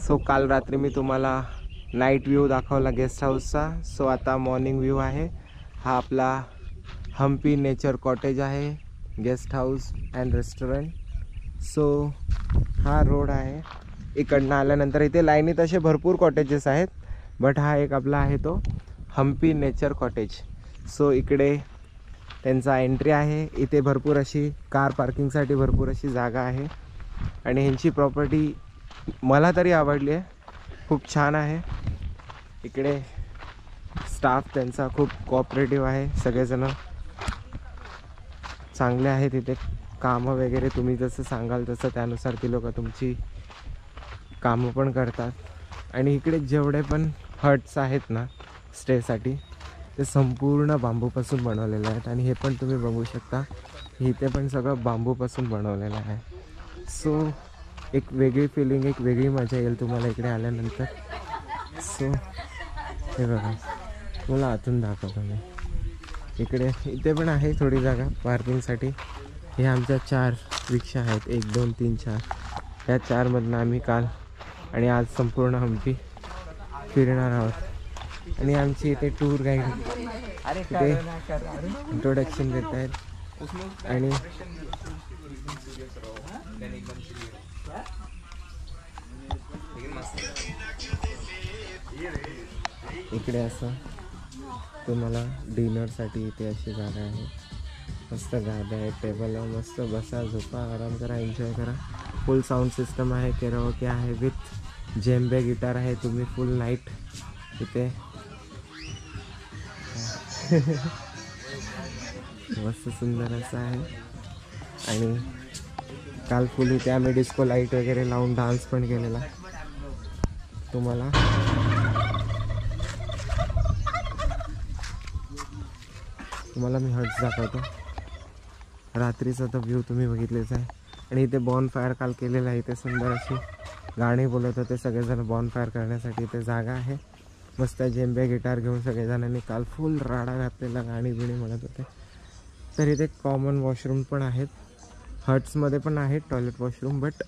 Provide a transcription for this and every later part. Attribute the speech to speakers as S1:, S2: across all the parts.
S1: So काल रात्री मी तुम्हाला नाईट व्ह्यू दाखवला गेस्ट हाऊसचा. सो आता मॉर्निंग व्ह्यू आहे. हा आपला हम्पी नेचर कॉटेज आहे, guest house and restaurant. So हा रोड आहे. इकडनं आल्यानंतर इथे लाईनीत असे भरपूर कॉटेजेस आहेत, बट हा एक आपला आहे तो हम्पी नेचर कॉटेज. सो इकडे त्यांचा एंट्री आहे. इथे भरपूर अशी कार पार्किंगसाठी भरपूर अशी जागा आहे आणि ह्यांची प्रॉपर्टी मला तरी आवडली आहे, खूप छान आहे. इकडे स्टाफ त्यांचा खूप कोऑपरेटिव्ह आहे, सगळेजण चांगले आहेत. इथे कामं वगैरे तुम्ही जसं सांगाल तसं त्यानुसार ती लोक तुमची कामं पण करतात. आणि इकडे जेवढे पण हट्स आहेत ना स्टेसाठी, ते संपूर्ण बांबूपासून बनवलेले आहेत. आणि हे पण तुम्ही बघू शकता, इथे पण सगळं बांबूपासून बनवलेलं आहे. सो एक वेगळी फिलिंग, एक वेगळी मजा येईल तुम्हाला इकडे आल्यानंतर. सो हे बघा, मला आतून दाखवतो मी. इथे पण आहे थोडी जागा पार्किंगसाठी. हे आमच्या 4 रिक्षा आहेत, 1 2 3 4. या 4मधनं आम्ही काल आणि आज संपूर्ण हम्पी फिरणार आहोत. आणि आमची इथे टूर गाईड इथे इंट्रोडक्शन देत आहेत. आणि इकडे असं तुम्हाला डिनरसाठी इथे अशी जागा आहे. मस्त गाद्या आहे, टेबल आहे, मस्त बसा, झोपा, आराम करा, एन्जॉय करा. फुल साऊंड सिस्टम आहे, केराओके आहे, विथ जेम्बे गिटार आहे. तुम्ही फुल नाईट इथे मस्त सुंदर असं आहे. आणि काल फुल इथे आम्ही डिस्को लाईट वगैरे लावून डान्स पण केलेला. तुम्हाला मी हट्स दाखवतो. रात्रीचा तर व्ह्यू तुम्ही बघितलेच आहे. आणि इथे बॉन फायर काल केलेलं आहे. इथे सुंदर अशी गाणी बोलत होते सगळेजण. बॉन फायर करण्यासाठी इथे जागा आहे. मस्त जेम्बे गिटार घेऊन सगळेजणांनी काल फुल राडा घातलेला, गाणी बिणी म्हणत होते. तर इथे कॉमन वॉशरूम पण आहेत. हट्समध्ये पण आहेत टॉयलेट वॉशरूम, बट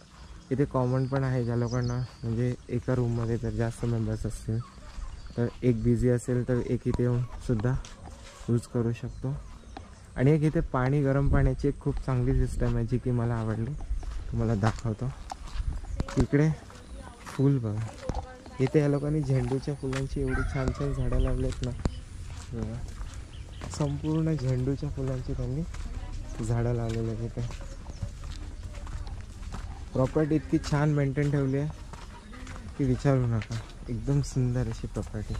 S1: इथे कॉमन पण आहे. ज्या लोकांना म्हणजे एका रूममध्ये जर जास्त मेंबर्स असतील तर एक बिझी असेल तर एक इथे येऊन सुद्धा यूज करू शकतो. आणि एक इथे पाणी, गरम पाण्याची एक खूप चांगली सिस्टम आहे जी की मला आवडली. तुम्हाला दाखवतो. इकडे फूल बघा. इथे या लोकांनी झेंडूच्या फुलांची एवढी छान छान झाडं लावलेत ना. संपूर्ण झेंडूच्या फुलांची त्यांनी झाडं लावलेली आहेत. इथे प्रॉपर्टी इतकी छान मेंटेन ठेवली आहे की विचारू नका. एकदम सुंदर अशी प्रॉपर्टी.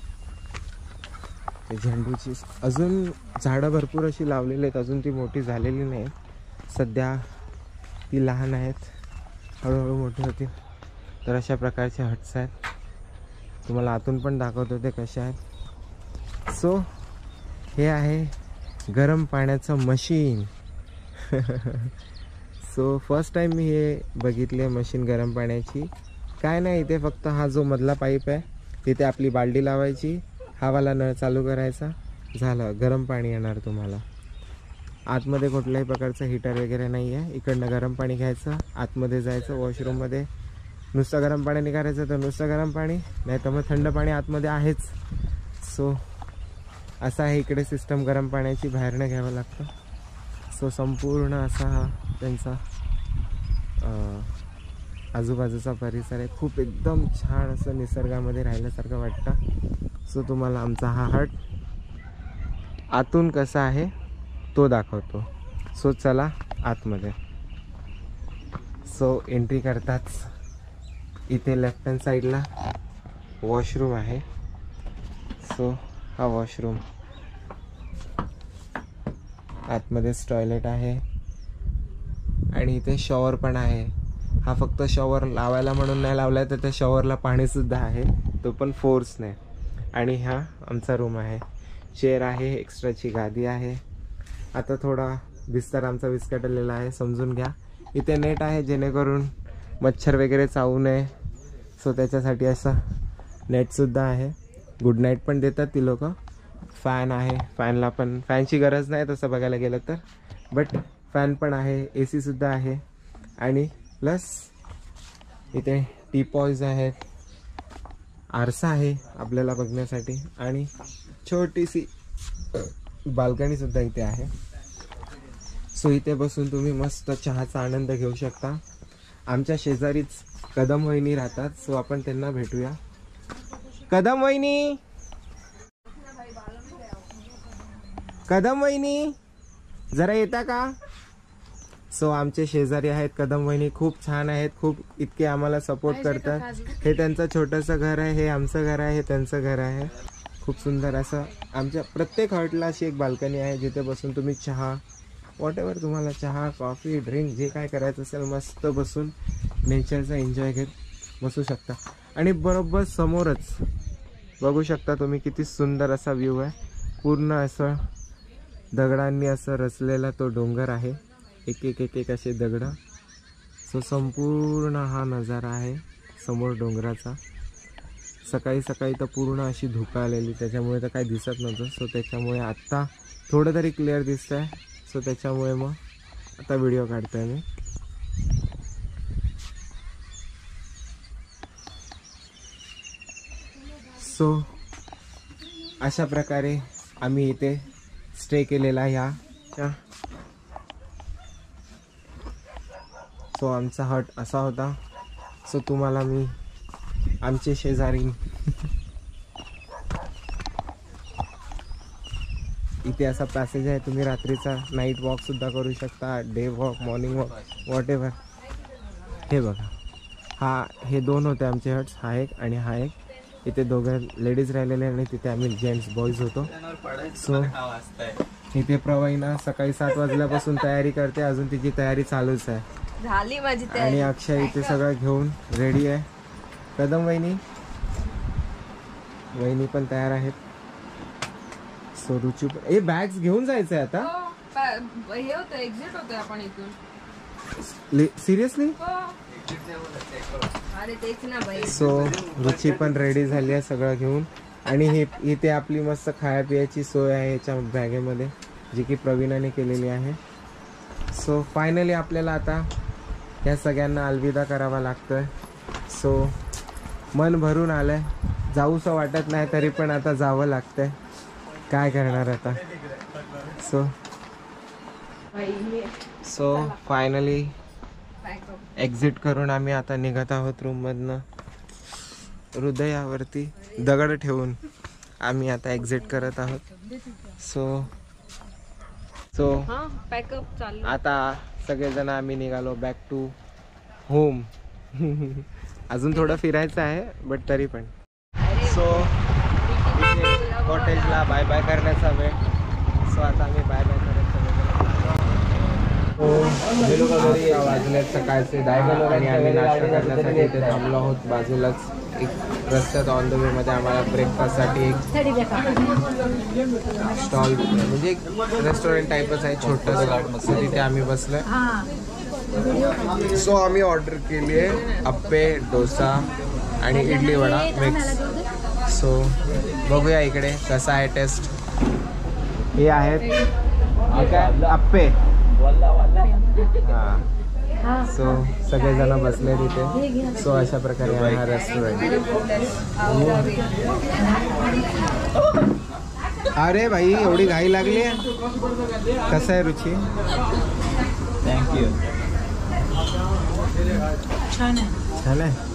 S1: ते झेंडूची अजून झाडं भरपूर अशी लावलेली आहेत, अजून ती मोठी झालेली नाही. सध्या ती लहान आहेत, हळूहळू मोठी होतील. तर अशा प्रकारचे हट्स आहेत. तुम्हाला आतून पण दाखवतो ते कसे आहेत. सो हे आहे गरम पाण्याचं मशीन. सो फर्स्ट टाईम मी हे बघितले मशीन गरम पाण्याची. काय नाही, इथे फक्त हा जो मधला पाईप आहे तिथे आपली बाल्डी लावायची, हावाला नळ चालू करायचा, झालं, गरम पाणी येणार तुम्हाला. आतमध्ये कुठल्याही प्रकारचं हीटर वगैरे नाही आहे. इकडनं गरम पाणी घ्यायचं, आतमध्ये जायचं, वॉशरूममध्ये नुसतं गरम पाणी निघायचं तर नुसतं गरम पाणी, नाही तर मग थंड पाणी आतमध्ये आहेच. सो असा आहे इकडे सिस्टम गरम पाण्याची, बाहेरनं घ्यावं लागतं. सो संपूर्ण असा हा त्यांचा आजूबाजूचा परिसर आहे. खूप एकदम छान असं निसर्गामध्ये राहिल्यासारखं वाटतं. सो तुम्हाला आमचा हा हट आतून कसा आहे तो दाखवतो. सो चला आतमध्ये. सो एंट्री करताच इथे लेफ्ट हँड साईडला वॉशरूम आहे. सो हा वॉशरूम, आतमध्येच टॉयलेट आहे आणि इथे शॉवर पण आहे. हा फक्त शॉवर लावायला म्हणून नाही लावलाय, तर त्या शॉवरला पाणीसुद्धा आहे, तो पण फोर्सने. आणि हा आमचा रूम आहे. चेअर आहे, एक्स्ट्राची गादी आहे. आता थोडा बिस्तर आमचा विस्कटलेला आहे, समजून घ्या. इथे नेट आहे जेणेकरून मच्छर वगैरे चावू नये. सो त्याच्यासाठी असं नेटसुद्धा आहे. गुड नाईट पण देतात ती लोक. फॅन आहे, फॅनला पण फॅनची गरज नाही तसं बघायला गेलं तर, बट फॅन पण आहे. AC सुद्धा आहे. आणि प्लस इथे टीपॉयज आहेत, आरसा आहे आपल्याला बघण्यासाठी आणि छोटीशी बाल्कनीसुद्धा इथे आहे. सो इथे बसून तुम्ही मस्त चहाचा आनंद घेऊ शकता. आमच्या शेजारीच कदम वहिनी राहतात, सो आपण त्यांना भेटूया. कदम वहिनी, कदम वहिनी जरा येता का? सो आमचे शेजारी आहेत कदम वहिनी, खूप छान आहेत, खूप इतके आम्हाला सपोर्ट करतात. हे त्यांचं छोटंसं घर आहे, हे आमचं घर आहे, हे त्यांचं घर आहे. खूप सुंदर असं आमच्या प्रत्येक हॉटेलला अशी एक बाल्कनी आहे जिथे बसून तुम्ही चहा, वॉटेवर तुम्हाला चहा, कॉफी, ड्रिंक जे काय करायचं असेल मस्त बसून नेचरचा एन्जॉय घेत बसू शकता. आणि बरोबर समोरच बघू शकता तुम्ही किती सुंदर असा व्ह्यू आहे. पूर्ण असं दगडांनी असं रचलेला तो डोंगर आहे, एक एक एक एक असे दगड. सो संपूर्ण हा नजारा आहे समोर डोंगराचा. सकाळी सकाळी तर पूर्ण अशी धुकं आलेली, त्याच्यामुळे तर काही दिसत नव्हतं. सो त्याच्यामुळे आत्ता थोडं तरी क्लिअर दिसतं आहे. सो त्याच्यामुळे मग आता व्हिडिओ काढतोय मी. सो अशा प्रकारे आम्ही इथे स्टे केलेला ह्या. सो आमचा हट असा होता. सो तुम्हाला मी आमचे शेजारी इथे असा पॅसेज आहे, तुम्ही रात्रीचा नाईट वॉक सुद्धा करू शकता, day walk, morning walk, what ever. हे बघा, हे दोन होते आमचे हट्स, हा एक आणि हा एक. इथे दोघं लेडीज राहिलेले आणि तिथे आम्ही जेंट्स बॉईज होतो. सो इथे प्रवीणा सकाळी 7 वाजल्यापासून तयारी करते, अजून तिची तयारी चालूच आहे.
S2: झाली माझी तयारी.
S1: आणि अक्षय इथे सगळं घेऊन रेडी आहे. कदम वहिनी पण तयार आहेत. सो रुची पण बॅग्स घेऊन जायचंय आता.
S2: हे होतं, एक्झिट होतोय आपण इथून.
S1: सिरियसली?
S2: अरे तेच ना बाई.
S1: सो रुची पण रेडी झाली आहे सगळं घेऊन. आणि हे इथे आपली मस्त खाया पियाची सोय आहे याच्या बॅगेमध्ये, जी की प्रवीणाने केलेली आहे. सो फायनली आपल्याला आता या सगळ्यांना अलविदा करावा लागतोय. सो मन भरून आलंय, जाऊसं वाटत नाही तरी पण आता जावं लागतंय, काय करणार आता. सो फायनली एक्झिट करून आम्ही आता निघत आहोत रूममधनं. हृदयावरती दगड ठेवून आम्ही आता एक्झिट करत आहोत. सो
S2: पॅकअप चालू.
S1: आता सगळेजण आम्ही निघालो बॅक टू होम. अजून थोडं फिरायचं आहे बट तरी पण. सो कॉटेजला बाय बाय करण्याचा वेळ. सो आता आम्ही बाय बाय करत वाजले सकाळचे 10 आणि आम्ही नाश्ता करण्यासाठी इथे थांबलो आहोत. बाजूलाच एक रस्त्यात ऑन द वे मध्ये आम्हाला ब्रेकफास्टसाठी एक स्टॉल, म्हणजे एक रेस्टॉरंट टाईपच आहे छोटंसं, सो तिथे आम्ही बसलोय. सो आम्ही ऑर्डर केली आहे अप्पे, डोसा आणि इडली वडा मिक्स. सो बघूया इकडे कसा आहे टेस्ट. हे आहेत काय अप्पे. हां, सो सगळेजण बसले तिथे. सो अशा प्रकारे आहे हा रेस्टॉरंट. अरे भाई एवढी घाई लागली आहे. कसं आहे रुची? थँक्यू. छान आहे.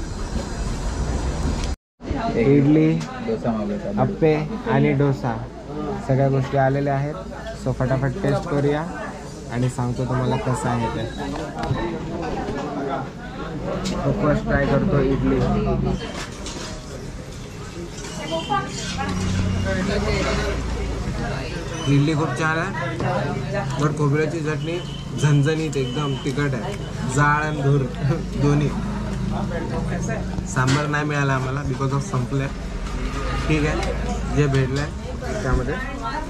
S1: इडली, अप्पे आणि डोसा सगळ्या गोष्टी आलेल्या आहेत. सो फटाफट टेस्ट करूया आणि सांगतो तुम्हाला कसं आहे ते. फर्स्ट ट्राय करतो इडली. इडली खूप छान आहे. वर खोबऱ्याची चटणी झणझणीत एकदम तिखट आहे. जाळ आणि धूर दोन्ही. सांबार नाही मिळाला आम्हाला बिकॉज ऑफ संपले. ठीक आहे, जे भेटलं आहे त्यामध्ये.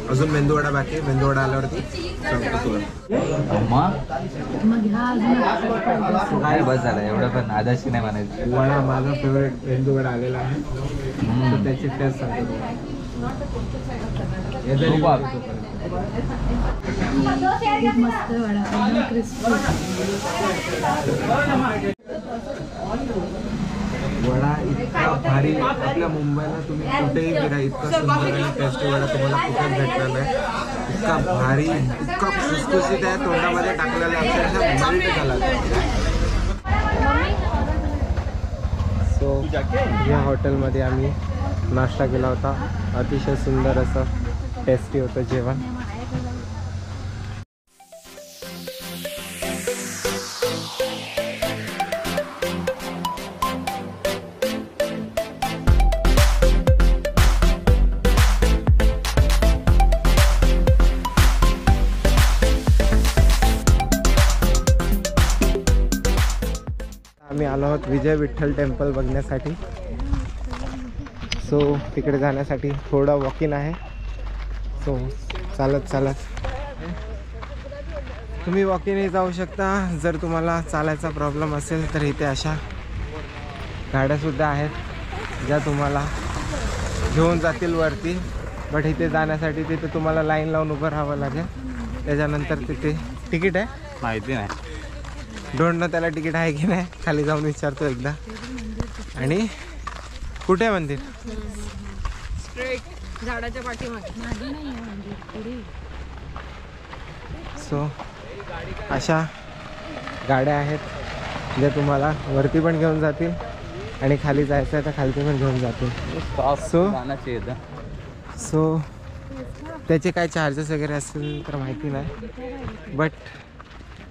S1: अजून मेंदूवडा बाकी आहे. मेंदूवडा आल्यावरती सांगतो तुला.
S3: काय बस झालं एवढं पण आदाशी नाही म्हणायचं.
S1: वडा माझा फेवरेट मेंदूवडा आलेला आहे. तर त्याची टेस्ट सांगतो. वडा इतका भारी. आपल्या मुंबईला तुम्ही कुठेही फिरा इतका सुंदर आणि टेस्टी वडा तुम्हाला कुठेच भेटणार नाही. इतका भारी, इतका खुसखुशीत आहे. तोंडामध्ये टाकलेला अक्षरशः मेल्ट झाला. सो या हॉटेलमध्ये आम्ही नाश्ता केला होता. अतिशय सुंदर असं टेस्टी होतं जेवण. आम्ही आलो आहोत विजय विठ्ठल टेम्पल बघण्यासाठी. सो तिकडे जाण्यासाठी थोडं वॉकिंग आहे. सो चालत चालत तुम्ही वॉकिंगही जाऊ शकता. जर तुम्हाला चालायचा प्रॉब्लेम असेल तर इथे अशा गाड्यासुद्धा आहेत ज्या तुम्हाला घेऊन जातील वरती. बट इथे जाण्यासाठी तिथे तुम्हाला लाईन लावून उभं राहावं लागेल. त्याच्यानंतर तिथे तिकीट आहे
S3: माहिती नाही.
S1: डोंट नो त्याला तिकीट आहे की नाही. खाली जाऊन विचारतो एकदा. आणि कुठे आहे मंदिर?
S2: स्ट्रेट झाडाच्या पाठीमागे.
S1: सो अशा गाड्या आहेत ज्या तुम्हाला वरती पण घेऊन जातील आणि खाली जायचं आहे तर खालती पण घेऊन जातील. सो त्याचे काय चार्जेस वगैरे असतील तर माहिती नाही. बट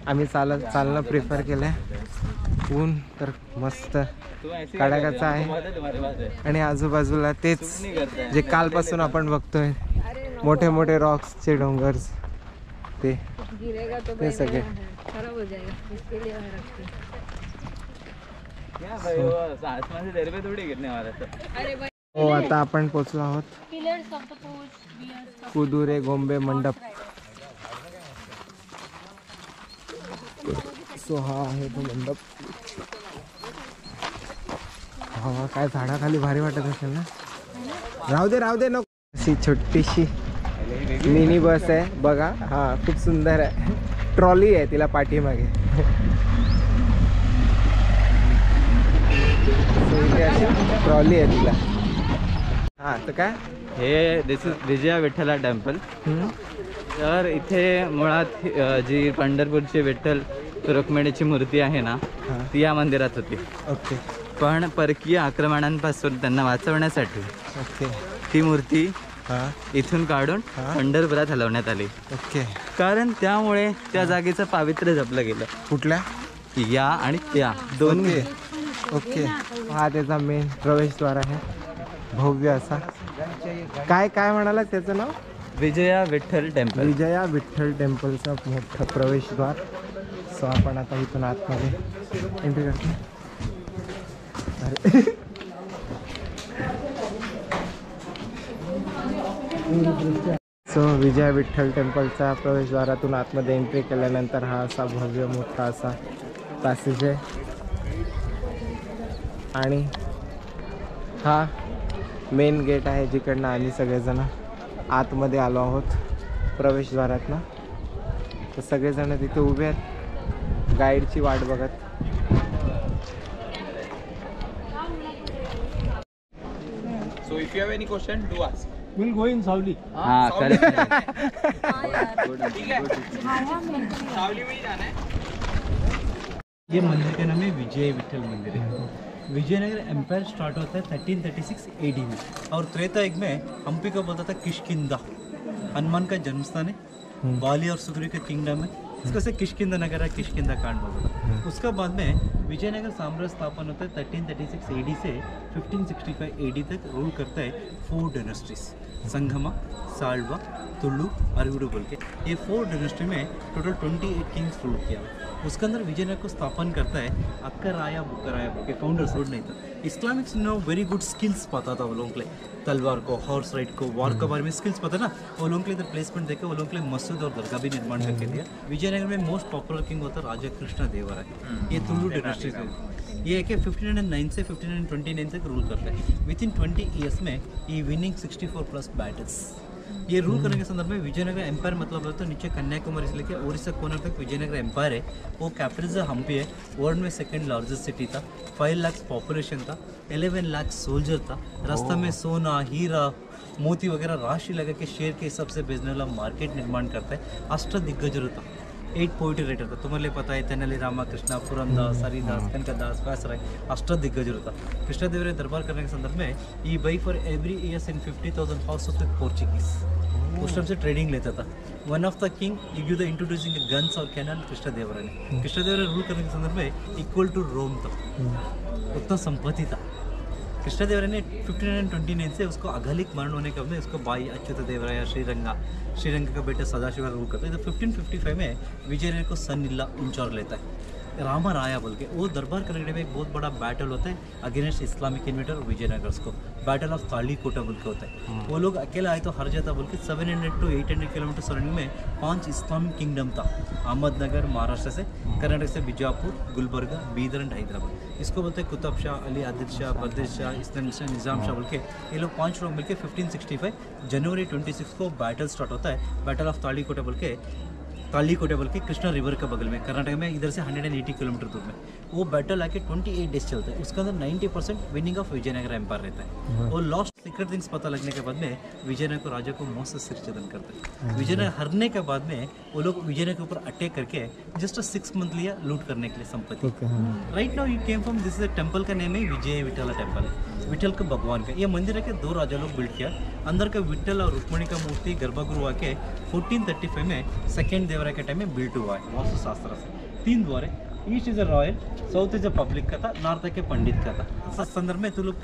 S1: आम्ही चालणं प्रिफर केलं आहे. ऊन तर मस्त कडाक्याचं आहे आणि आजूबाजूला तेच जे कालपासून आपण बघतोय मोठे मोठे रॉक्सचे डोंगर्स ते सगळे. हो आता आपण पोचलो आहोत कुदुरे गोंबे मंडप. सो हा आहे तो मंडप. हा काय झाडाखाली भारी वाटत असेल ना. राहू दे नको. अशी छोटीशी मिनी बस आहे बघा. हा खूप सुंदर आहे. ट्रॉली आहे तिला पाठीमागे. इथे अशी ट्रॉली आहे तिला. हा तर काय
S3: हे दिस इज विजया विठ्ठला टेम्पल. तर इथे मुळात जी पंढरपूरची विठ्ठल रुक्मिणीची मूर्ती आहे ना ती या मंदिरात होती.
S1: ओके.
S3: पण परकीय आक्रमणांपासून त्यांना वाचवण्यासाठी
S1: ओके
S3: ती मूर्ती
S1: हां
S3: इथून काढून पंढरपुरात हलवण्यात आली.
S1: ओके.
S3: कारण त्यामुळे त्या जागेचं पावित्र्य जपलं गेलं.
S1: कुठल्या?
S3: या आणि त्या दोन्ही.
S1: ओके. हा त्याचा मेन प्रवेशद्वार आहे भव्य असा. काय काय म्हणाला त्याचं नाव?
S3: विजया विठ्ठल टेम्पल.
S1: विजया विठ्ठल टेम्पलचा मोठा प्रवेशद्वार. सो आपण आता इथून आतमध्ये एंट्री करतो. अरे सो विजया विठ्ठल टेम्पलच्या प्रवेशद्वारातून आतमध्ये एंट्री केल्यानंतर हा असा भव्य मोठा असा पॅसेज आहे. आणि हा मेन गेट आहे जिकडनं आम्ही सगळेजण आतमध्ये आलो आहोत प्रवेशद्वारातनं. तर सगळेजण तिथे उभे आहेत गाईडची वाट बघत.
S4: So if you have any question, do ask.
S1: We'll go in Sauli.
S3: हाँ करेक्ट.
S4: सावली में ही जाना है.
S5: ये मंदिर का नाम है विजय विठ्ठल मंदिर है. विजयनगर एम्पायर स्टार्ट होता है 1336 AD में और त्रेता युग में हम्पी को बोलता था किष्किंधा. हनुमान का जन्म स्थान है. बाली और सुग्रीव का किंगडम है. इसको से किष्किंधा नगर है, किष्किंधा कांड बोलता था. उसका बाद में विजयनगर साम्राज्य स्थापन होता है 1336 AD से 1565 AD तक रूल करता है 4 डायनेस्टीज, संगमा, साल्वा, तुलु, अरविडु बोल के। ये 4 डायनेस्टी में टोटल 28 किंग्स रूल किया। उसके अंदर विजयनगर को स्थापन करता है अक्कराया बुक्कराया बोल के, फाउंडर्स रूल नहीं था। इस्लामिक्स नो वेरी गुड स्किल्स पता था वो लोगों के लिए, तलवार को, हॉर्स राइड को, वॉर के बारे में स्किल्स पता ना, वो लोगों के लिए इधर प्लेसमेंट देके वो लोगों के लिए मस्जिद और दरगाह भी निर्माण करके दिया। विजयनगर में मोस्ट पॉपुलर किंग होता राजा कृष्ण देवराय। ये तुलु डायनेस्टी से ये है कि 1509 से 1529 तक रूल करता है। विद इन 20 ईयर्स में ये विनिंग 64+ बैटल्स। ये रूल करने के संदर्भ में विजयनगर एम्पायर मतलब है तो नीचे कन्याकुमारी से लेकर ओडिशा कोनर तक विजयनगर एम्पायर है। वो कैपिटल हम्पी है, वर्ल्ड में सेकंड लार्जेस्ट सिटी था, 5 लाख पॉपुलेशन था, 11 लाख सोल्जर था। रास्ता में सोना, हीरा, मोती वगैरह राशि लगा के शेयर के हिसाब से बेचने वाला मार्केट निर्माण करता है। अष्टदिग्गजर था, 8 पोइट्री राइटर था, तुम्हारे लिए पता है, तेनाली रामकृष्ण, पुरंदास, हरिदास, कनकदास, व्यासराय, अष्टदिग्गजर था। कृष्णदेवराय दरबार करने के संदर्भ में ई buy for every years in 50,000 house of the Portuguese. उस टाइम से ट्रेडिंग लेता था। One of the king you the introducing guns और कैनन कृष्णदेवराय ने। कृष्णदेवराय रूल करने के संदर्भ में इक्वल टू रोम था, उतना संपत्ति था। कृष्णदेवराय ने 1529 से उसको अघलिक मरण होने के बाद में उसको भाई अच्युत देवराय श्रीरंग का बेटा सदाशिव रूल करता है। तो 1555 में विजयनगर को सन इल्ला इंचार्ज लेता है, रामराया बोल के। वो दरबार करने में एक बहुत बड़ा बैटल होता है अगेंस्ट इस्लामिक इन्वेटर और विजयनगर्स को, बैटल ऑफ तालीकोटा बोल के होता है। वो लोग अकेला आए तो हार जाता बोल के 700 to 800 किलोमीटर सराउंडिंग में 5 इस्लामिक किंगडम था। अहमदनगर महाराष्ट्र से, कर्नाटक से बीजापुर, गुलबर्गा, बीदर एंड हैदराबाद। इसको बोलते हैं कुतुब शाह, अली आदिल शाह, बर्दिश शाह, इस्लाम शाह, निज़ाम शाह बोल के। ये लोग 5 लोग मिलकर 1565 जनवरी 26 को बैटल स्टार्ट होता है, बैटल ऑफ तालीकोटा बोल के। तालीकोटे बोल के कृष्णा रिवर के बगल में, कर्नाटक में, इधर से 180 किलोमीटर दूर में। वो बैटल आके 28 डेज चलता है। उसके अंदर 90% विनिंग ऑफ विजयनगर एम्पायर रहता है। और लॉस्ट सीक्रेट थिंग्स पता लगने के बाद में विजयनगर को राजा को मौत से सिरचदन करते हैं। विजयनगर हारने के बाद में वो लोग विजयनगर के ऊपर अटैक करके जस्ट 6 मंथ लिया लूट करने के लिए संपत्ति। Right now you came from this temple का नेम है विजय विठला टेम्पल है, विठल का भगवान का। ये मंदिर है कि 2 राजा लोग बिल्ड किया। अंदर का विठल और रुक्मणी का मूर्ति गर्भगृह आके 1435 में सेकेंड देवराय के टाइम में बिल्ट हुआ है वास्तु शास्त्र से। 3 द्वार है, east is a royal, south is a public का था, नॉर्थ के पंडित का था। इस संदर्भ में तो लोग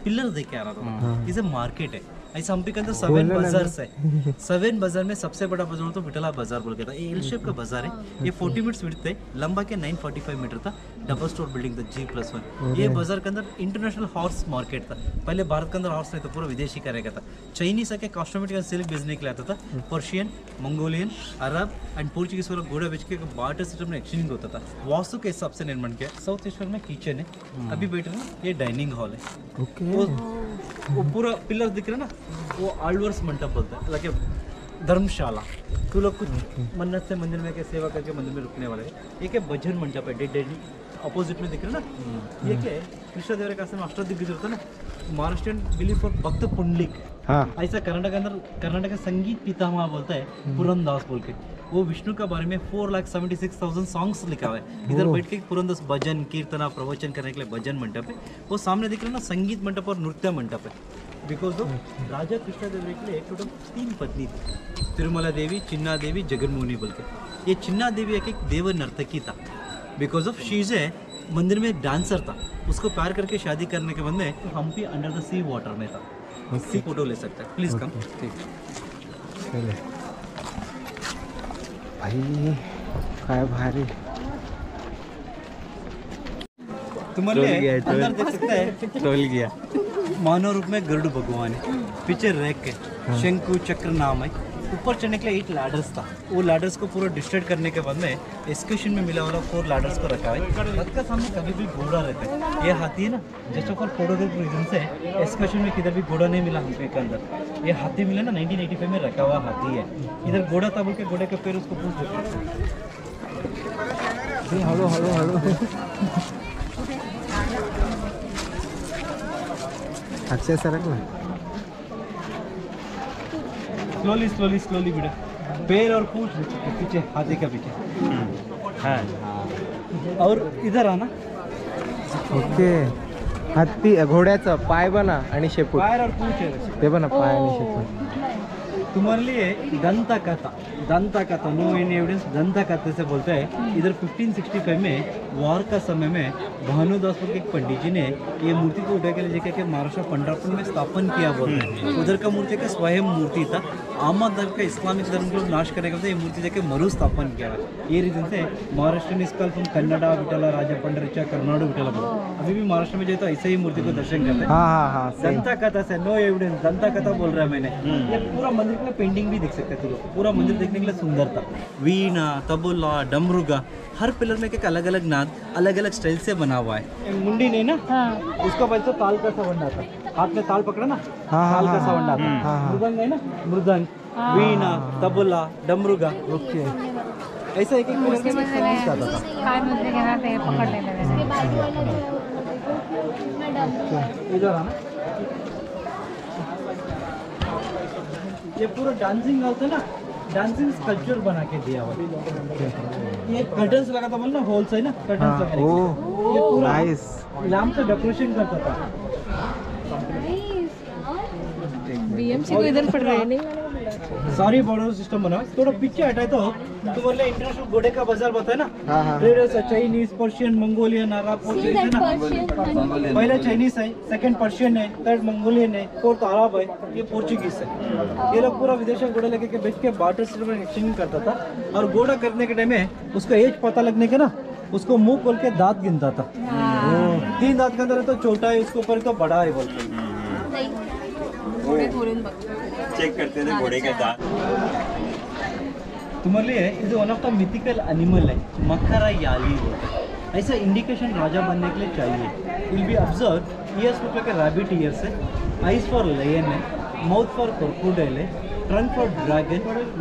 S5: पिलर देख के आ रहा था। इसे मार्केट है, ऐसा हम्पी के अंदर 7 बाजार है। 7 बाजार में सबसे बड़ा बाजार तो विठला बाजार बोल के था। ये एल शेप का बाजार है, ये 40 मीटर्स विड्थ है, लंबा के 945 मीटर था, डबल स्टोर बिल्डिंग था G+1। ये बाजार के अंदर इंटरनेशनल हॉर्स मार्केट था। पहले भारत के अंदर हॉर्स नहीं था, पूरा विदेशी का रहेगा था। चाइनीस आके कॉस्मेटिक एंड सिल्क बेचने के लिए आता था। Persian, Mongolian, Arab and Portuguese वाला घोड़ा बेच के बार्टर सिस्टम में एक्सचेंज होता था। वास्तु के हिसाब से निर्माण किया। साउथ ईस्ट में किचन है, अभी बैठ रहे ना, ये डाइनिंग हॉल है। वो पूरा पिलर दिख रहा है ना, वो आल्वर्स मंडप बोलता है, लाइक धर्मशाला। तो लोग कुछ मन्नत से मंदिर में क्या सेवा करके मंदिर में रुकने वाले हैं। ये क्या भजन मंडप है, डेड अपोजिट में दिख रहा है ना। ये क्या है, कृष्णदेवराय का अष्टदिग्गज होता है ना, महाराष्ट्रियन बिलीव फॉर भक्त पुंडलिक। ऐसा कर्नाटक के अंदर कर्नाटक का संगीत पितामह बोलता है पुरंदास बोल के। वो विष्णु का बारे में 4,76,000 सॉन्ग्स लिखा हुआ है। इधर बैठ के पुरंदास भजन कीर्तना प्रवचन करने के लिए भजन मंडप है। वो सामने दिख रहा है ना, संगीत मंडप और नृत्य मंडप है। बिकॉज ऑफ राजा कृष्णदेवराय के लिए टोटल 3 पत्नी थी, तिरुमला देवी, चिन्ना देवी, जगनमोहिनी बोल के। ये चिन्ना देवी एक देव नर्तकी था। Because of she is a मंदिर में डांसर था। उसको प्यार करके शादी करने के बाद में Hampi under the sea water में था। सी फोटो ले सकता है, प्लीज कम।
S1: भाई काय भारी।
S5: तुम्हारे अंदर देख सकता है,
S3: टोल गया।
S5: मानव रूप में गरुड़ भगवान है, पीछे रैक है, शंकु चक्र नाम है। ऊपर चढ़ने के लिए 8 लैडर्स था। वो लैडर्स को पूरा डिस्ट्रॉय करने के बाद में एक्सक्यूशन में मिला वाला 4 लैडर्स को रखा है। रथ का सामने कभी भी घोड़ा रहता है। ये हाथी है ना, जस्ट फॉर फोटोग्राफ रीजन से एक्सक्यूशन में किधर भी घोड़ा नहीं मिला हमके के अंदर। ये हाथी मिला ना, 1985 में रखा हुआ हाथी है। इधर घोड़ा था बोल के घोड़े के पैर उसको पूछ देते।
S1: हलो हलो हलो अक्षय सरक ना,
S5: स्लोली स्लोली स्लोली बिड़ा। पैर और पूछ पीछे, हाथी का पीछे। हाँ, और इधर आना।
S1: ओके, हत्ती घोड्याचं पाय बना आणि शेपूट,
S5: पैर और पूछ है।
S1: ते बना पाय आणि शेपूट।
S5: तुम्हारे लिए दंता कथा नो एनी एविडेंस दंता कथा से बोलता है। इधर 1565 में वॉर का समय में भानुदासपुर के एक पंडित जी ने ये मूर्ति को उठा के लेके के महाराष्ट्र पंढरपुर में स्थापन किया बोलते हैं। उधर का मूर्ति का स्वयं मूर्ति था। अहमद धर्म का इस्लामिक धर्म को नाश करने के बाद ये मूर्ति देके मरु स्थापन किया। ये रीजन से महाराष्ट्र ने इसका कन्नड़ा विठला राजा पंडरीचा कर्नाटक विठला बोला। अभी भी महाराष्ट्र में जाए तो ऐसे ही मूर्ति को दर्शन करते हैं।
S1: हाँ
S5: दंता कथा से नो एविडेंस दंता कथा बोल रहा है मैंने। ये पूरा मंदिर के लिए पेंटिंग भी देख सकते थे लोग। पूरा मंदिर देखने के लिए सुंदर था। वीणा, तबला, डमरुगा, हर पिलर में एक अलग अलग नाद अलग अलग स्टाइल से बना हुआ है। मुंडी नहीं ना, उसका वजह से ताल का साउंड आता। हाथ में ताल पकड़ा ना, ताल का साउंड आता। मृदंग है ना, मृदंग, वीणा, तबला, डमरुगा, ओके ऐसा एक पिलर में साउंड आता था। इधर आना, ये पूरा डांसिंग होता है ना, डांसिंग स्कल्पचर बना के दिया हुआ। ये कर्टन्स लगा था बोल ना, होल से ना कर्टन्स लगा। ये पूरा लैम्प से डेकोरेशन करता था।
S2: बीएमसी को इधर पड़ रहा है।
S5: सारी बॉर्डर सिस्टम बना। थोड़ा पीछे हटाए तो तुम्हारे इंटरनेशनल घोड़े का बाजार बताए ना। ट्रेडर्स है चाइनीज, पर्शियन, मंगोलियन, अरब, पोर्चुगीज है ना। पहले चाइनीज है, सेकंड पर्शियन है, थर्ड मंगोलियन है, फोर्थ अरब है, ये पोर्चुगीज है। ये लोग पूरा विदेश में घोड़ा लेके के बेच के बार्टर सिस्टम में एक्सचेंज करता था। और घोड़ा करने के टाइम में उसका एज पता लगने के ना, उसको मुंह खोल के दांत गिनता था। 3 दांत के अंदर है तो छोटा है, उसके ऊपर तो बड़ा है बोलते।
S3: चेक करते थे घोड़े के दांत।
S5: तुम्हारे लिए is one of the mythical animal है, मकरा याली होता है। ऐसा इंडिकेशन राजा बनने के लिए चाहिए। Will be observe years look like rabbit years है, आईज फॉर लायन है, माउथ फॉर क्रोकोडाइल है, ट्रंक फॉर ड्रैगन,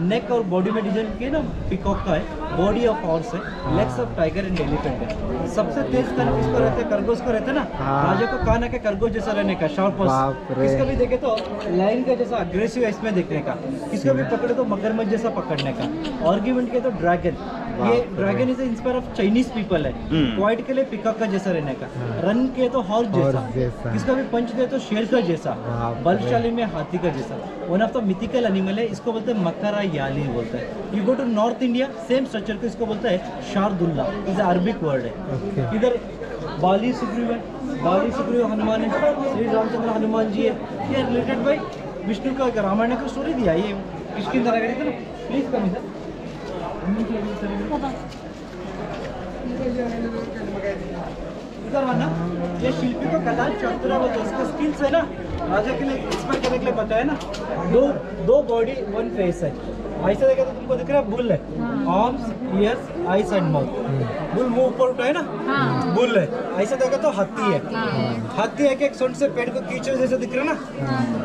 S5: नेक और बॉडी में डिजाइन किए ना पिकॉक का है, बॉडी ऑफ हॉर्स है, legs of tiger end elephant है। सबसे तेज कान किसको रहते हैं? खरगोश को रहते हैं ना। राजा को कान है कि खरगोश जैसा रहने का, शार्पस। किसका भी देखे तो लाइन का जैसा अग्रेसिव है इसमें देखने का। किसको भी पकड़े तो मगरमच्छ जैसा पकड़ने का। आर्ग्यूमेंट किया तो ड्रैगन, ये dragon is inspire of Chinese people है। क्वाइट के लिए पिकॉक का जैसा रहने का। रन किए तो हॉर्स जैसा। किसका भी पंच दे तो शेर का जैसा। बलशाली में हाथी का जैसा। One of the mythical animal है, इसको बोलते हैं मकरा याली बोलता है। You go to north India, same structure को इसको बोलता है शार्दुल्ला, इज अरबिक वर्ड है। इधर बाली सुग्रीव है, बाली सुग्रीव हनुमान है, श्री रामचंद्र हनुमान जी है। ये रिलेटेड बाई विष्णु का रामायण का स्टोरी दिया। ये किसकी तरह गई थी ना, प्लीज कम इधर। इधर आना, ये शिल्पी को कला चतुरा बोलते हैं। इसका स्किल्स है ना, राजा के लिए इंस्पायर करने के लिए बताया ना। दो बॉडी 1 फेस है। ऐसा देखा तो तुमको दिख रहा है बुल है, arms, years, eyes end mouth. Boule मुंह ऊपर उठा है ना, बुल है। ऐसा देखा तो हाथी है। हाथी है कि एक सुंड से पेड़ को खींचे जैसे दिख रहा है ना।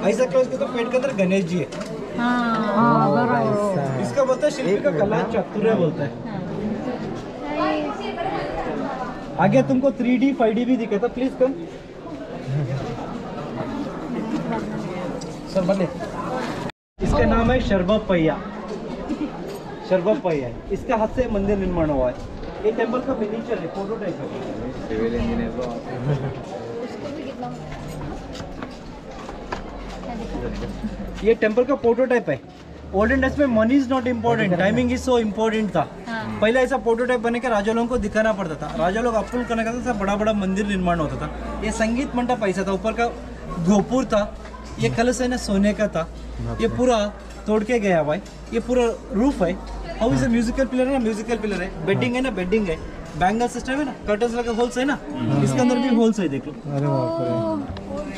S5: ऐसा क्लोज किया तो पेड़ के अंदर गणेश जी है। इसका बोलता है शिल्पी का कला चतुर बोलता है। आगे तुमको 3D 5D भी दिखे तो प्लीज कम सर बने। इसका नाम है शर्बपैया। शर्बपैया इसका हाथ से मंदिर निर्माण हुआ है। ये टेंपल का मिनिएचर है, प्रोटोटाइप है।
S3: सिविल इंजीनियर
S5: ये टेंपल का प्रोटोटाइप है। ओल्डन डेज में money is not important, timing is so important था। पहले ऐसा प्रोटोटाइप बने के राजा लोगों को दिखाना पड़ता था। राजा लोग अप्रूव करने का था, बड़ा बड़ा मंदिर निर्माण होता था। ये संगीत मंडप ऐसा था, ऊपर का गोपुर था। ये कलश है ना सोने का था। ये पूरा तोड़ के गया हुआ है। ये पूरा रूफ है। हाउ इज म्यूजिकल पिलर है ना, म्यूजिकल पिलर है। बेडिंग है ना, बेडिंग है। बैंगल सिस्टम है ना, कर्टन्स लगे होल्स है ना, इसके अंदर भी होल्स है। देख लो।
S1: अरे बाप रे,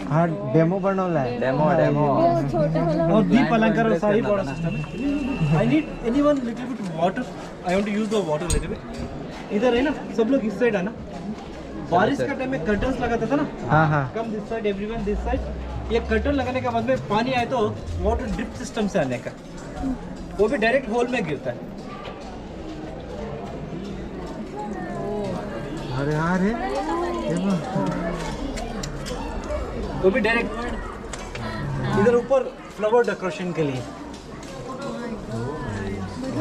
S1: हाँ डेमो बनवला है।
S3: डेमो
S5: और दीप अलंकार और सारी बॉर्डर सिस्टम है। I need anyone little bit water, I want to use the water little bit. इधर है ना, सब लोग इस साइड आना। बारिश का टाइम में कर्टन्स लगाता था ना। Come this side, everyone this side. ये कर्टन लगाने के बाद में पानी आए तो वाटर ड्रिप सिस्टम से आने का, वो भी डायरेक्ट होल में गिरता है।
S1: अरे अरे
S5: वो भी डायरेक्ट इधर ऊपर फ्लावर डेकोरेशन के लिए।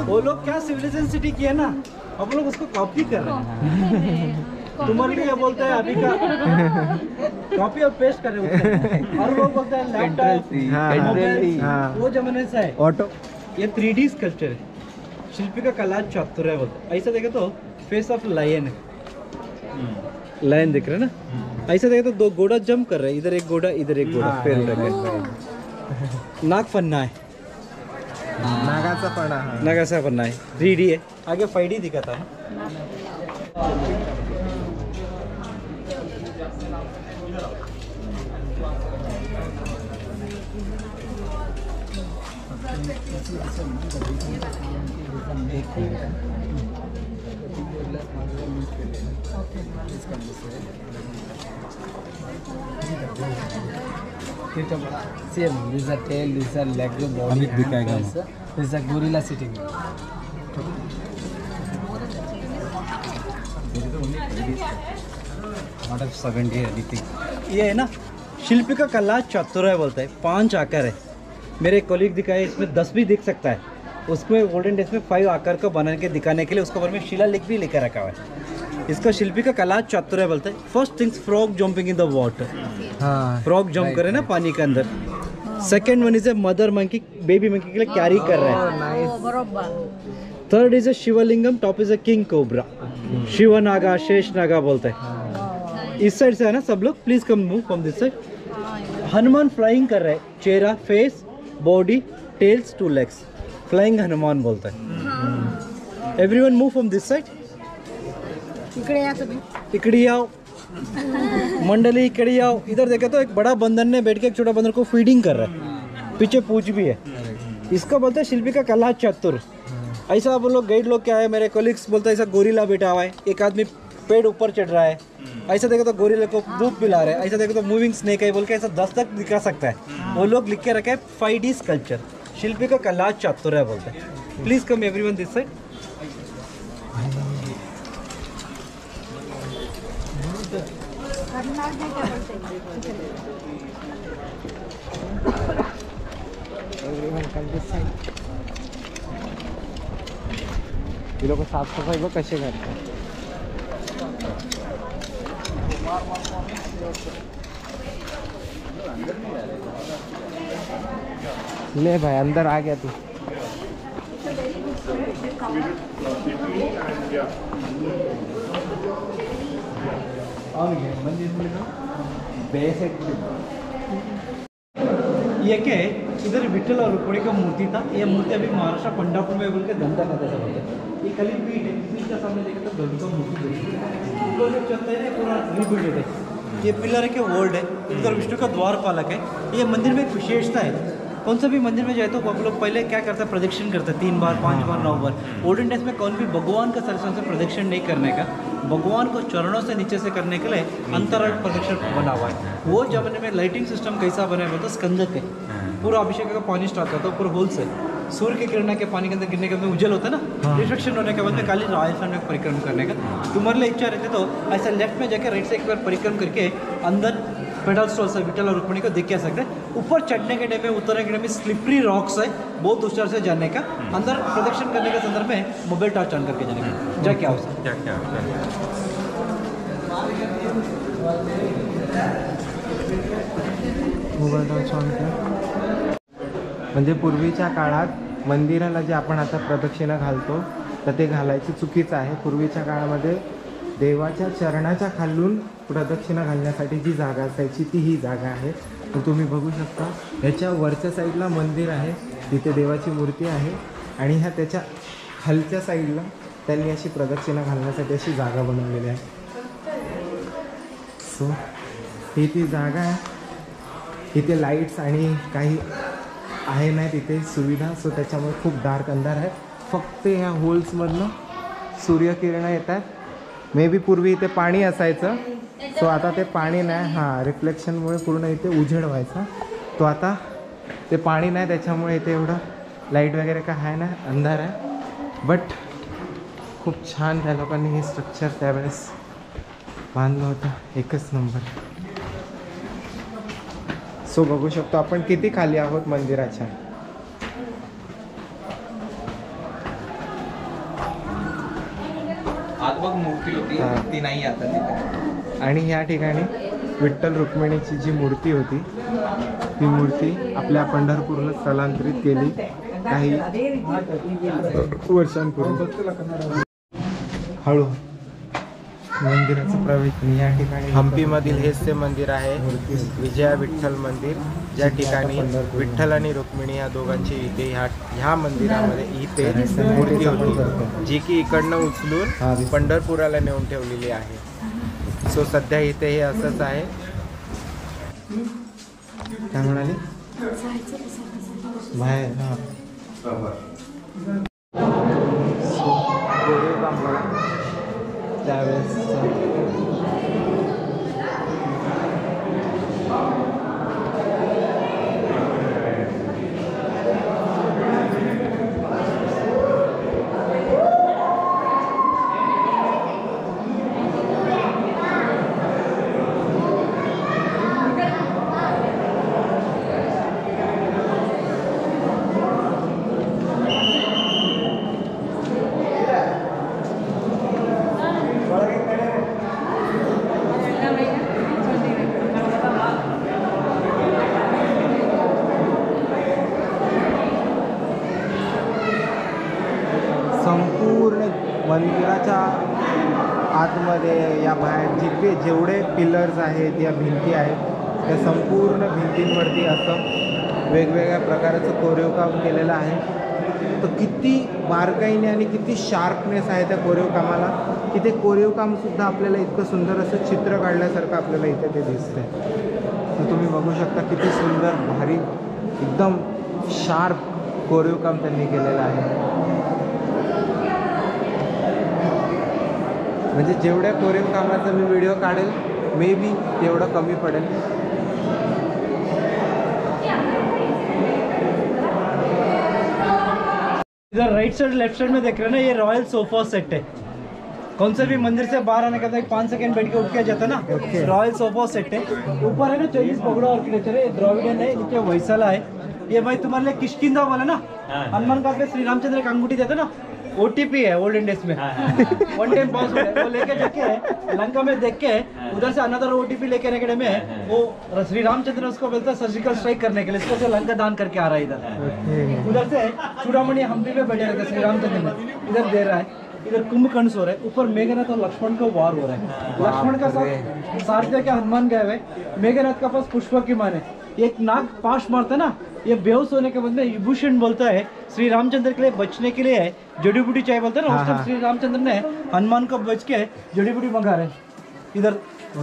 S5: वो लोग क्या सिविलाइजेशन सिटी किया ना, अब लोग उसको कॉपी कर रहे हैं। तुम्हारे लिए बोलता है अभी का कॉपी और पेस्ट कर रहे हैं और लोग बोलते हैं लैपटॉप
S1: हाँ,
S5: मोबाइल,
S1: हाँ।
S5: वो जमाने से है।
S1: ऑटो
S5: ये 3D स्कल्पचर है, शिल्पी का कला चातुर्य है बोलते हैं। ऐसा देखे तो फेस ऑफ लायन है, लायन दिख रहा है ना। ऐसा देखे तो दो घोड़ा जंप कर रहे हैं, इधर एक घोड़ा इधर एक घोड़ा, पैर लगे। नाग फन्ना है,
S1: नागाचा पणा हा.
S5: नागासा फन्ना है, 3D है, आगे 5D दिखाता है।
S6: Same. This is a tail. This is a leg, body.
S5: Amit दिखाएगा वो।
S6: This is a gorilla sitting.
S5: ये है ना शिल्पी का कला चातुर्य बोलता है। 5 आकार है, मेरे कोलीग दिखाए इसमें 10 भी दिख सकता है। उसमें गोल्डन डेज में 5 आकार को बना के दिखाने के लिए उसके ऊपर में शिलालेख भी लेकर रखा हुआ है। इसको शिल्पी का कला चातुर्य बोलते हैं। First things frog jumping in the water,
S1: हाँ
S5: फ्रॉग जंप करे ना पानी के अंदर। Second one is a mother monkey, baby monkey के लिए कैरी कर रहा है। Third is a Shivalingam, top is a king cobra, Shiv Naga, Shesh Naga बोलते हैं। इस साइड से है ना सब लोग, please come move from this side. Hanuman flying कर रहे हैं, चेहरा, face, body, tails, 2 legs, flying Hanuman बोलते हैं। Everyone move from this side. इकड़ी आओ मंडली, इकड़ी आओ। इधर देखे तो एक बड़ा बंदर ने बैठ के एक छोटा बंदर को फीडिंग कर रहा है, पीछे पूंछ भी है। इसको बोलते हैं शिल्पी का कला चतुर। ऐसा आप लोग गाइड लोग क्या है, मेरे कोलिग्स बोलते हैं ऐसा गोरिल्ला बैठा हुआ है, एक आदमी पेड़ ऊपर चढ़ रहा है। ऐसा देखो तो गोरिल्ला को दूध पिला रहे हैं, ऐसा देखो तो मूविंग स्नेक है बोल के ऐसा 10 तक दिखा सकता है। वो लोग लिख के रखे है 5D स्कल्पचर, शिल्पी का कला चातुर्य बोलते हैं। Please come everyone this side.
S1: ये लोक साफसफाई बघ कसे करतात. ले भाई अंदर आ गया तू.
S5: ये क्या है, इधर विठल और रुक्मिणी का मूर्ति था। ये मूर्ति अभी महाराष्ट्र पंडापुर में बोल के धंधा करता था बोलते हैं। ये खाली पीठ है, पीठ का सामने देखा तो गरुड़ का मूर्ति देखी ऊपर जो चलता है पूरा रिबिल्ड है। ये पिलर है कि ओल्ड है, इधर विष्णु का द्वारपालक है। ये मंदिर में एक विशेषता है, कौन सा भी मंदिर में जाए तो आप लोग पहले क्या करते हैं, प्रदक्षिण करते हैं 3 बार 5 बार 9 बार। ओल्डन डेज में कौन भी भगवान का सरसों से प्रदक्षिण नहीं करने का, भगवान को चरणों से नीचे से करने के लिए अंतराल प्रदक्षिण बना हुआ है। वो जमाने में लाइटिंग सिस्टम कैसा बना है तो स्कंदक है, पूरा अभिषेक का पानी स्टार्ट होता है पूरा होल से, सूर्य के किरण के पानी के अंदर गिरने के बाद उजल होता है ना, रिफ्लेक्शन होने के बाद में खाली राजस्थान में परिक्रम करने का तुम्हारे लिए इच्छा रहती तो ऐसा लेफ्ट में जाकर राइट से एक बार परिक्रम करके अंदर पेडल स्टॉल से विठल और रुक्मिणी को देख के आ सकते हैं। ऊपर चढ़ने के टाइम में उतरने के टाइम में स्लिपरी रॉक्स है, बहुत ऊंचाई से जाने का, अंदर प्रदक्षिण करने के संदर्भ में मोबाइल टॉर्च ऑन करके जाने का। जा क्या हो
S1: मोबाईल टॉर्च ऑन कर. म्हणजे पूर्वीच्या काळात मंदिराला जे आपण आता प्रदक्षिणा घालतो तर ते घालायचं चुकीचं आहे. पूर्वीच्या काळामध्ये देवाच्या चरणाच्या खालून प्रदक्षिणा घालण्यासाठी जी जागा असायची ती ही जागा आहे. तर तुम्ही बघू शकता याच्या वरच्या साईडला मंदिर आहे, तिथे देवाची मूर्ती आहे आणि ह्या त्याच्या खालच्या साईडला त्यांनी अशी प्रदक्षिणा घालण्यासाठी अशी जागा बनवलेली आहे. सो ही ती जागा आहे. इथे लाईट्स आणि काही आहे नाही तिथे सुविधा, सो त्याच्यामुळे खूप डार्क अंधार आहे. फक्त ह्या होल्समधनं सूर्यकिरणं येतात. मे बी पूर्वी इथे पाणी असायचं, सो आता ते पाणी नाही. हां, रिफ्लेक्शनमुळे पूर्ण इथे उजेड व्हायचा, तो आता ते पाणी नाही त्याच्यामुळे इथे एवढं लाईट वगैरे काय आहे ना, अंधार आहे. बट खूप छान त्या लोकांनी हे स्ट्रक्चर त्यावेळेस बांधलं होतं, एकच नंबर. सो बघू शकतो आपण किती खाली आहोत मंदिराच्या.
S4: आत बघ मूर्ती होती
S1: हां.
S4: ती नाही आता तिथे.
S1: आणि या ठिकाणी विठ्ठल रुक्मिणीची जी मूर्ती होती ती मूर्ती आपल्या पंढरपूरला स्थलांतरित केली काही वर्षांपूर्वी. हळू मंदिराचा प्रवेश या ठिकाणी हम्पीमधील हेच ते मंदिर आहे, विजया विठ्ठल मंदिर, ज्या ठिकाणी विठ्ठल आणि रुक्मिणी या दोघांची इथे ह्या मंदिरामध्ये इथे मूर्ती होती जी की इकडनं उचलून पंढरपुराला नेऊन ठेवलेली आहे. सो सध्या इथे हे असंच आहे. काय म्हणाले बाहेर त्यावेळेस संपूर्ण मंदिराच्या आतमध्ये या बाहेर जेवढे पिलर्स आहेत या भिंती आहेत त्या संपूर्ण भिंतींवरती असं वेगवेगळ्या प्रकारचं कोरीव काम केलेलं आहे. तर किती बारकाईने आणि किती शार्पनेस आहे त्या कोरीव कामाला की ते कोरीव कामसुद्धा आपल्याला इतकं सुंदर असं चित्र काढल्यासारखं आपल्याला इथे ते दिसतंय. तर तुम्ही बघू शकता किती सुंदर भारी एकदम शार्प कोरीव काम त्यांनी केलेलं आहे. म्हणजे जेवढ्या कोरीव कामाचा मी व्हिडिओ काढेल मे बी तेवढं कमी पडेल.
S5: इधर राइट साइड लेफ्ट साइड में देख रहे हैं ना, ये रॉयल सोफा सेट है. कौन से भी मंदिर से बाहर आने का 5 सेकंड बैठ के उठ के जाता है ना, रॉयल सोफा सेट है. ऊपर है ना चाइनीज पगड़ा आर्किटेक्चर है, द्रविडियन है, नीचे वैसला है. ये भाई तुम्हारे लिए किष्किंधा वाला ना, हनुमान का श्री रामचंद्र का अंगूठी देते ना, OTP है ओल्ड इंडियस में, वन टाइम पासवर्ड है, वो लेके जाके लंका में देख के उधर से अनदर OTP लेके आने के में वो श्री रामचंद्र उसको बोलता है सर्जिकल स्ट्राइक करने के लिए, इसको से लंका दान करके आ रहा है इधर. उधर से चूड़ामणि हम्पी पे बैठे रहते श्री रामचंद्र में, इधर दे रहा है. इधर कुंभकर्ण हो रहा है, ऊपर मेघनाथ और लक्ष्मण का वार हो रहा है. लक्ष्मण का साथ सारथी के हनुमान गए हुए, मेघनाथ का पास पुष्पक की माने एक नाग पाश मारता है ना, ये बेहोश होने के बाद में विभूषण बोलता है श्री रामचंद्र के लिए बचने के लिए जड़ी बूटी चाहिए बोलता है ना. उस टाइम श्री रामचंद्र ने हनुमान को बच के जड़ी बूटी मंगा रहे. इधर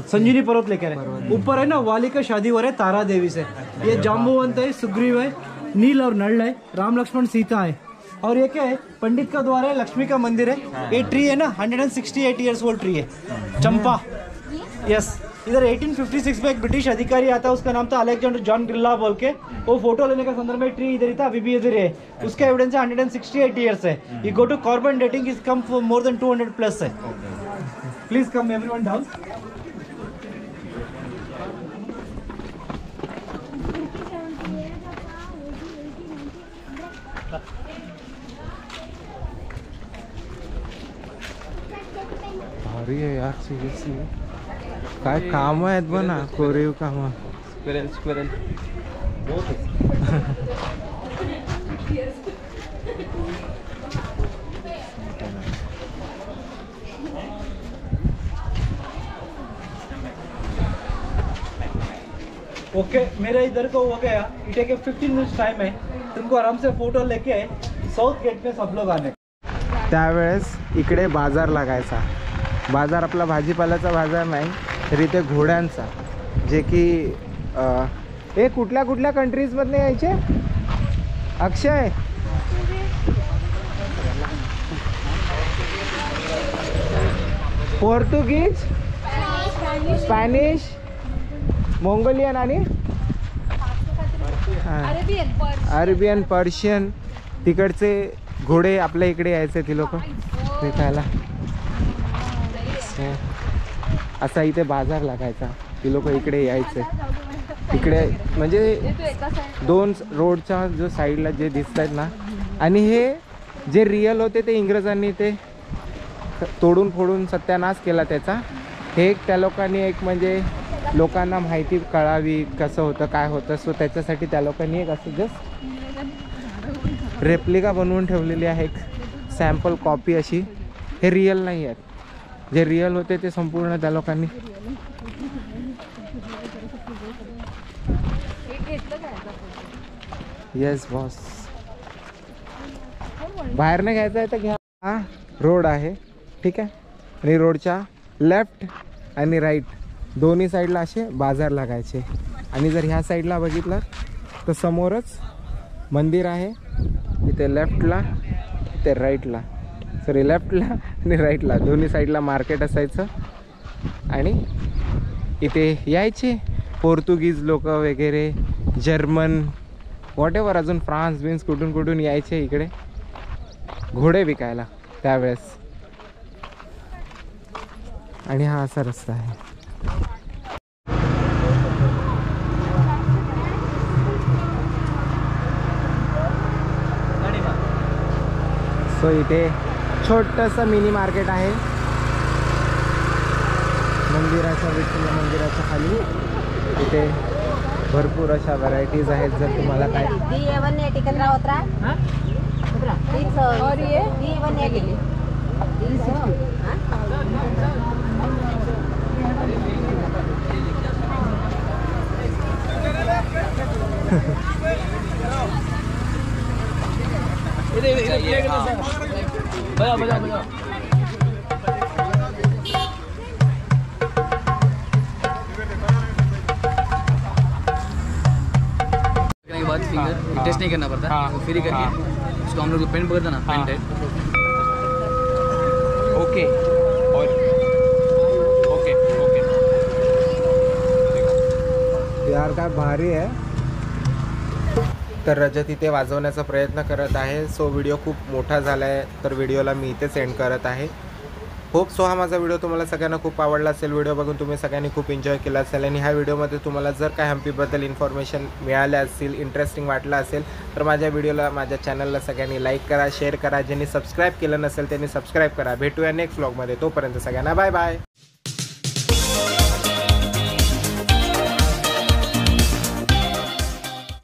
S5: संजीवनी पर्वत लेकर है. ऊपर है ना वाली का शादी हो रहा है तारा देवी से. ये जाम्बुवंत है, सुग्रीव है, नील और नल है, राम लक्ष्मण सीता है. और ये क्या है, पंडित का द्वार है, लक्ष्मी का मंदिर है. ये ट्री है ना 168 ईयर्स ओल्ड ट्री है, चंपा. यस. इधर 1856 में एक ब्रिटिश अधिकारी आता है, उसका नाम था अलेक्जेंडर जॉन ग्रिल्ला बोल के. वो फोटो लेने का संदर्भ में ट्री इधर ही था, अभी भी इधर है. उसका एविडेंस है 168 ईयर्स है. You go to carbon dating is come for more than 200 plus है. Please come everyone down.
S1: भारी आहे यार सिरियसली. काय काम आहेत बना कोरीव काम.
S3: स्क्वेरल
S5: ओके, मेरा इधर को हो गया. इट टेक 15 मिनट्स टाइम है. तुमको आराम से फोटो लेके साउथ गेट में सब लोग आने.
S1: त्यावेळेस इकडे बाजार लागायचा. बाजार आपला भाजीपाल्याचा बाजार नाही तर इथे घोड्यांचा, जे की हे कुठल्या कुठल्या कंट्रीजमधले यायचे अक्षय. पोर्तुगीज, स्पॅनिश, मोंगोलियन आणि अरेबियन, पर्शियन. तिकडचे घोडे आपल्या इकडे यायचे ती लोक विकायला. असा इथे बाजार लागायचा, ती लोक इकडे यायचे. इकडे म्हणजे दोन रोडच्या जो साईडला जे दिसत आहेत ना, आणि हे जे रिअल होते ते इंग्रजांनी ते तोडून फोडून सत्यानाश केला त्याचा. हे एक त्या लोकांनी एक म्हणजे लोकांना माहिती कळावी कसं होतं काय होतं. सो त्याच्यासाठी त्या लोकांनी एक असं जस्ट रेप्लिका बनवून ठेवलेली आहे, एक सॅम्पल कॉपी अशी. हे रिअल नाही आहेत, जे रिअल होते ते संपूर्ण त्या लोकांनी. येस बॉस, बाहेर नाही घ्यायचं आहे तर घ्या. हा रोड आहे, ठीक आहे. आणि रोडच्या लेफ्ट आणि राईट दोन्ही साईडला असे बाजार लागायचे. आणि जर ह्या साईडला बघितलं तर समोरच मंदिर आहे. इथे लेफ्टला, इथे राईटला, सॉरी लेफ्टला आणि राईटला दोन्ही साईडला मार्केट असायचं. आणि इथे यायचे पोर्तुगीज लोक वगैरे, जर्मन, वॉट एव्हर, अजून फ्रान्स बिन्स कुठून कुठून यायचे इकडे घोडे विकायला त्यावेळेस. आणि हा असा रस्ता आहे. सो इथे छोटंसं मिनी मार्केट आहे मंदिराच्या, विठ्ठल मंदिराच्या खाली. इथे भरपूर अशा व्हरायटीज आहेत. जर तुम्हाला काय
S2: और ये
S7: करने के बाद फिंगर टेस्ट नहीं करना पड़ता, फ्री करके उसको हम लोग पेंट पकड़ता ना, पेंट है
S4: ओके और ओके ओके
S1: यार काय भारी आहे. तर रजत इथे वाजवण्याचा प्रयत्न करत आहे. सो व्हिडिओ खूप मोठा झाला आहे, तर व्हिडिओला मी इथे सेंड करत आहे. होप सो हा माझा व्हिडिओ तुम्हाला सगळ्यांना खूप आवडला असेल. व्हिडिओ बघून तुम्ही सगळ्यांनी खूप एन्जॉय केला असेल. आणि ह्या व्हिडिओमध्ये तुम्हाला जर काय हम्पीबद्दल इन्फॉर्मेशन मिळाल्या असतील, इंटरेस्टिंग वाटलं असेल, तर माझ्या व्हिडिओला, माझ्या चॅनलला सगळ्यांनी लाईक करा, शेअर करा. ज्यांनी सबस्क्राईब केलं नसेल त्यांनी सबस्क्राईब करा. भेटूया नेक्स्ट व्लॉगमध्ये. तोपर्यंत सगळ्यांना बाय बाय.